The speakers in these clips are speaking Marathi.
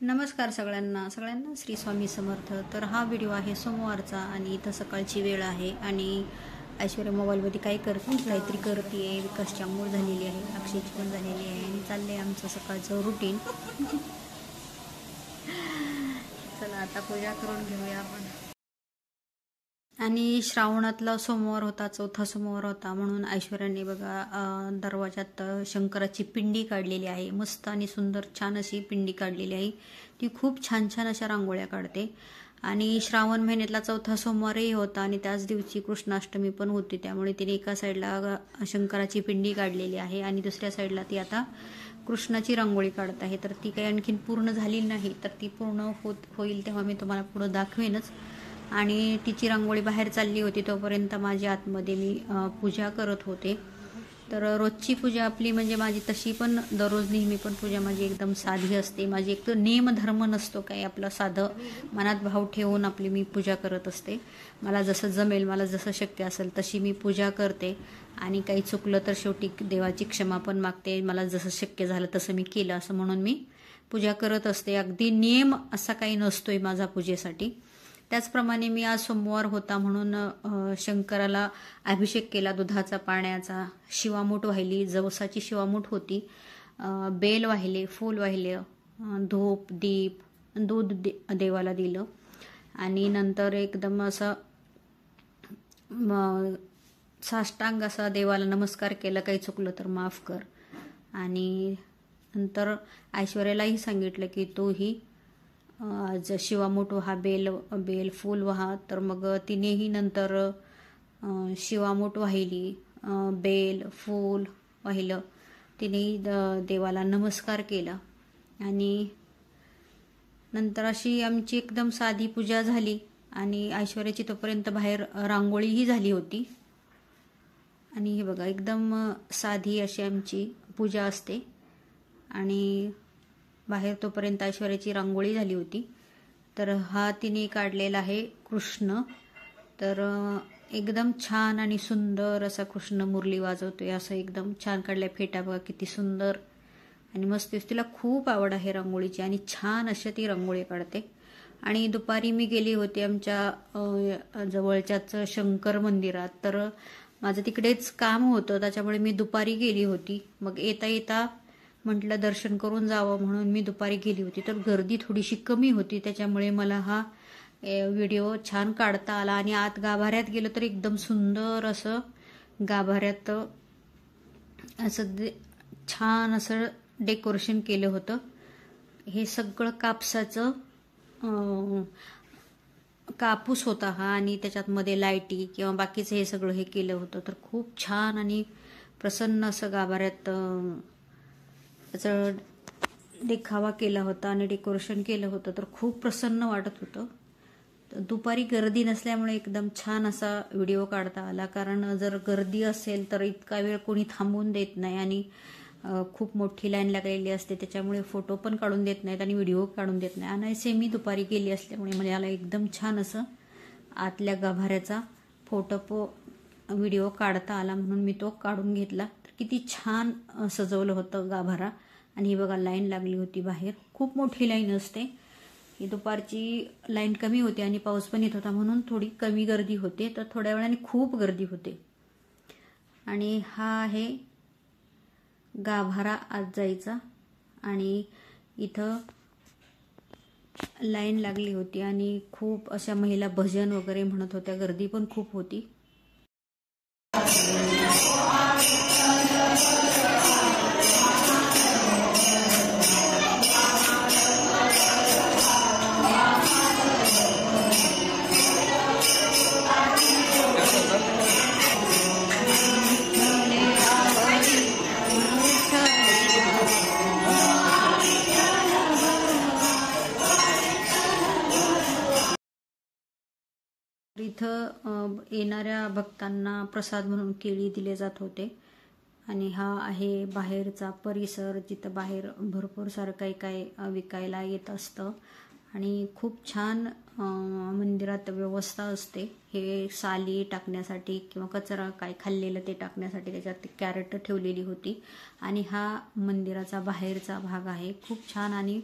नमस्कार सगळ्यांना श्री स्वामी समर्थ। तर हा व्हिडिओ आहे सोमवारचा आणि इथं सकाळची वेळ आहे आणि ऐश्वर्या मोबाईलमध्ये काय करते, काहीतरी करते आहे। विकासची आंघोळ झालेली आहे, अक्षयची पण झालेली आहे आणि चाललंय आमचं सकाळचं रुटीन। चला आता पूजा करून घेऊया आपण। आणि श्रावणातला सोमवार होता, चौथा सोमवार होता, म्हणून ऐश्वर्याने बघा दरवाजात शंकराची पिंडी काढलेली आहे। मस्त आणि सुंदर छान अशी पिंडी काढलेली आहे। ती खूप छान छान अशा रांगोळ्या काढते आणि श्रावण महिन्यातला चौथा सोमवारही होता आणि त्याच दिवशी कृष्णाष्टमी पण होती, त्यामुळे तिने एका साईडला शंकराची पिंडी काढलेली आहे आणि दुसऱ्या साईडला ती आता कृष्णाची रांगोळी काढत आहे। तर ती काही आणखीन पूर्ण झाली नाही, तर ती पूर्ण होईल तेव्हा मी तुम्हाला पुढे दाखवेनच। आणि तिची रांगोळी बाहेर चालली होती तोपर्यंत माझी आतमध्ये मी पूजा करत होते। तर रोजची पूजा आपली म्हणजे माझी तशी पण दररोज नेहमी पण पूजा माझी एकदम साधी असते। माझी एक तर नेम धर्म नसतो काही, आपलं साधं मनात भाव ठेवून आपली मी पूजा करत असते। मला जसं जमेल, मला जसं शक्य असेल तशी मी पूजा करते आणि काही चुकलं तर शेवटी देवाची क्षमा पण मागते। मला जसं शक्य झालं तसं मी केलं असं म्हणून मी पूजा करत असते। अगदी नियम असा काही नसतोय माझा पूजेसाठी। त्याचप्रमाणे मी आज सोमवार होता म्हणून शंकराला अभिषेक केला दुधाचा, पाण्याचा, शिवामूठ वाहिली, जवसाची शिवामूठ होती, बेल वाहिले, फूल वाहिले, धूप दीप दूध देवाला दिलं आणि नंतर एकदम असं साष्टांग असा देवाला नमस्कार केला, काही चुकलं तर माफ कर। आणि नंतर ऐश्वर्यालाही सांगितलं की तूही आज शिवामूठ वहा, बेल फूल वहा। तर मग तिनेही नंतर शिवामूठ वाहिली, बेल फूल वाहिलं, तिनेही देवाला नमस्कार केला आणि नंतर अशी आमची एकदम साधी पूजा झाली। आणि ऐश्वर्याची तोपर्यंत बाहेर रांगोळीही झाली होती आणि हे बघा एकदम साधी अशी आमची पूजा असते आणि बाहेर तोपर्यंत ऐश्वर्याची रांगोळी झाली होती। तर हा तिने काढलेला आहे कृष्ण, तर एकदम छान आणि सुंदर असा कृष्ण मुरली वाजवतोय, असं एकदम छान काढलाय। फेटा बघा किती सुंदर आणि मस्त, तिला खूप आवड आहे रांगोळीची आणि छान अशा ती रांगोळी काढते। आणि दुपारी मी गेली होती आमच्या जवळच्याच शंकर मंदिरात, तर माझं तिकडेच काम होतं त्याच्यामुळे मी दुपारी गेली होती। मग येता येता म्हटलं दर्शन करून जावं म्हणून मी दुपारी गेली होती। तर गर्दी थोडीशी कमी होती त्याच्यामुळे मला हा व्हिडिओ छान काढता आला। आणि आत गाभाऱ्यात गेलं तर एकदम सुंदर असं गाभाऱ्यात असं छान असं डेकोरेशन केलं होतं। हे सगळं कापसाचं कापूस होता हा आणि त्याच्यात मध्ये लाईटी किंवा बाकीचं हे सगळं हे केलं होतं। तर खूप छान आणि प्रसन्न असं गाभाऱ्यात त्याचं देखावा केला होता आणि डेकोरेशन केलं होतं, तर खूप प्रसन्न वाटत होतं। तर दुपारी गर्दी नसल्यामुळे एकदम छान असा व्हिडिओ काढता आला, कारण जर गर्दी असेल तर इतका वेळ कोणी थांबवून देत नाही आणि खूप मोठी लाईन लागलेली असते, त्याच्यामुळे फोटो पण काढून देत नाहीत आणि व्हिडिओ काढून देत नाही। आणि मी दुपारी गेली असल्यामुळे मला एकदम छान असं आतल्या गाभाऱ्याचा व्हिडिओ काढता आला म्हणून मी तो काढून घेतला। तर किती छान सजवलं होतं गाभारा आणि ही बघा लाईन लागली होती बाहेर, खूप मोठी लाईन असते। ही दुपारची लाईन कमी होती आणि पाऊस पण येत होता म्हणून थोडी कमी गर्दी होते, तर थोड्या वेळाने खूप गर्दी होते। आणि हा आहे गाभारा आत जायचा आणि इथं लाईन लागली होती आणि खूप अशा महिला भजन वगैरे म्हणत होत्या, गर्दी पण खूप होती। इथं येणाऱ्या भक्तांना प्रसाद म्हणून केळी दिले जात होते। आणि हा आहे बाहेरचा परिसर, जिथं बाहेर भरपूर सारं काही काही विकायला येत असतं आणि खूप छान मंदिरात व्यवस्था असते। हे साली टाकण्यासाठी किंवा कचरा काय खाल्लेलं ते टाकण्यासाठी त्याच्यात कॅरेट ठेवलेली होती। आणि हा मंदिराचा बाहेरचा भाग आहे, खूप छान आणि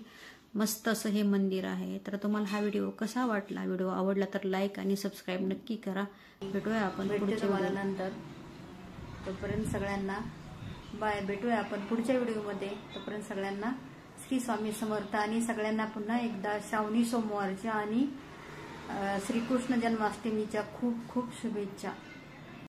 मस्त असं हे मंदिर आहे. तर तुम्हाला हा व्हिडिओ कसा वाटला? व्हिडिओ आवडला तर लाईक आणि सबस्क्राईब नक्की करा. भेटूया आपण पुढच्या व्हिडिओनंतर. तोपर्यंत सगळ्यांना बाय. भेटूया आपण पुढच्या व्हिडिओमध्ये. तोपर्यंत सगळ्यांना श्री स्वामी समर्थ आणि सगळ्यांना पुन्हा एकदा श्रावणी सोमवारच्या आणि श्रीकृष्ण जन्माष्टमीच्या खूप खूप शुभेच्छा.